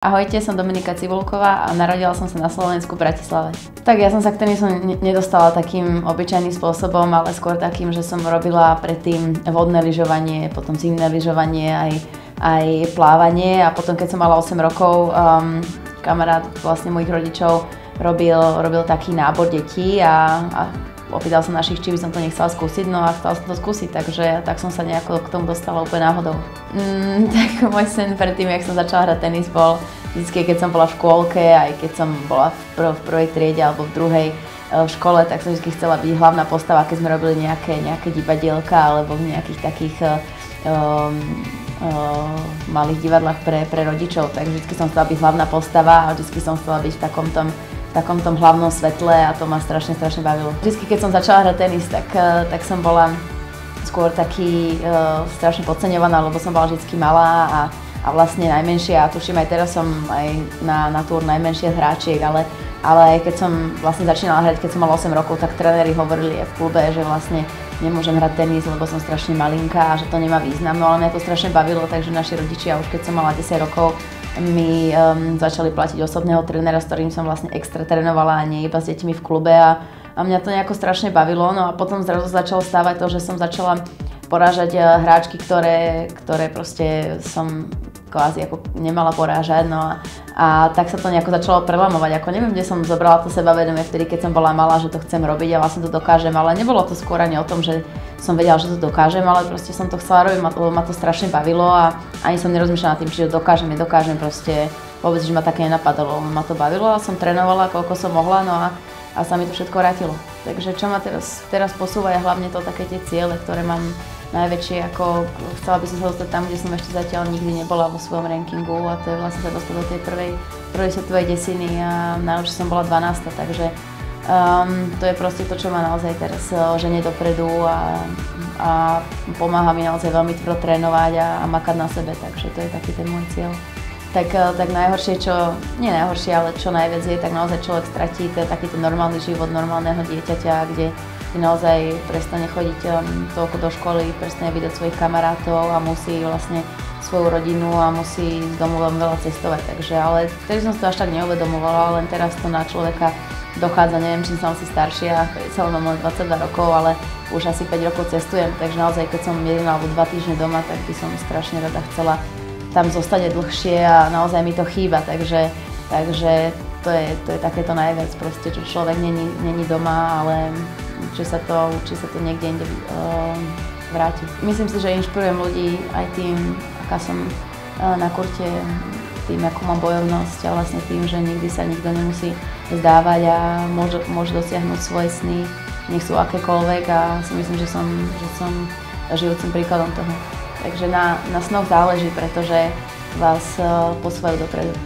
Ahojte, som Dominika Cibulková a narodila som sa na Slovensku v Bratislave. Tak ja som sa k tenisu nedostala takým obyčajným spôsobom, ale skôr takým, že som robila predtým vodné lyžovanie, potom zimné lyžovanie, aj plávanie a potom keď som mala 8 rokov, kamarát vlastne mojich rodičov robil taký nábor detí a opýtal som našich, či by som to nechcela skúsiť, no a chcela som to skúsiť, takže tak som sa nejako k tomu dostala úplne náhodou. Tak môj sen predtým, jak som začala hrať tenis, bol vždy, keď som bola v škôlke, aj keď som bola v prvej triede alebo v druhej v škole, tak som vždy chcela byť hlavná postava, keď sme robili nejaké divadielka alebo v nejakých takých malých divadlách pre rodičov, tak vždy som chcela byť hlavná postava a vždy som chcela byť v takom tom hlavnom svetle a to ma strašne bavilo. Vždy, keď som začala hrať tenis, tak som bola skôr taký strašne podceňovaná, lebo som bola vždy malá a vlastne najmenšia. A tuším, aj teraz som aj na túr najmenšia z hráčiek, ale aj keď som vlastne začínala hrať, keď som mala 8 rokov, tak tréneri hovorili aj v klube, že vlastne nemôžem hrať tenis, lebo som strašne malinká a že to nemá význam. No ale mňa to strašne bavilo, takže naši rodičia už keď som mala 10 rokov, mi začali platiť osobného trénera, s ktorým som vlastne extra trénovala a nie iba s deťmi v klube a mňa to nejako strašne bavilo. No a potom zrazu začalo stávať to, že som začala porážať hráčky, ktoré proste som kvázi ako nemala porážať, no a tak sa to nejako začalo prelamovať. Ako neviem, kde som zobrala to sebavedomie vtedy, keď som bola malá, že to chcem robiť a vlastne to dokážem, ale nebolo to skôr ani o tom, že som vedela, že to dokážem, ale proste som to chcela robiť, lebo ma to strašne bavilo a ani som nerozmýšľala nad tým, či to dokážem, nedokážem, proste vôbec, že ma také nenapadalo, ma to bavilo a som trénovala, koľko som mohla, no a sa mi to všetko vrátilo. Takže čo ma teraz posúva je hlavne to také tie ciele, ktoré mám najväčšie, ako chcela by som sa dostať tam, kde som ešte zatiaľ nikdy nebola vo svojom rankingu a to je vlastne sa dostať do tej prvej svetovej desiny a najlepšie som bola 12, takže to je proste to, čo ma naozaj teraz ženie dopredu a pomáha mi naozaj veľmi tvrdo trénovať a makať na sebe, takže to je taký ten môj cieľ. Tak najhoršie, nie najhoršie, ale čo najviac je, tak naozaj človek stratí takýto normálny život normálneho dieťaťa, kde naozaj prestane chodiť toľko do školy, prestane vidieť svojich kamarátov a musí vlastne svoju rodinu a musí z domu veľmi veľa cestovať. Takže, ale vtedy som si to až tak neuvedomovala, len teraz to na človeka dochádza, neviem, či som si staršia, celé mám len 22 rokov, ale už asi 5 rokov cestujem, takže naozaj keď som 1 alebo 2 týždne doma, tak by som strašne rada chcela tam zostať dlhšie a naozaj mi to chýba, takže to je takéto najviac proste, čo človek není doma, ale či sa to niekde inde vráti. Myslím si, že inšpirujem ľudí aj tým, aká som na kurte, tým, akú mám bojovnosť a vlastne tým, že nikdy sa nikto nemusí zdávať a môže dosiahnuť svoje sny, nech sú akékoľvek a si myslím, že som žijúcim príkladom toho. Takže na snoch záleží, pretože vás posúvajú dopredu.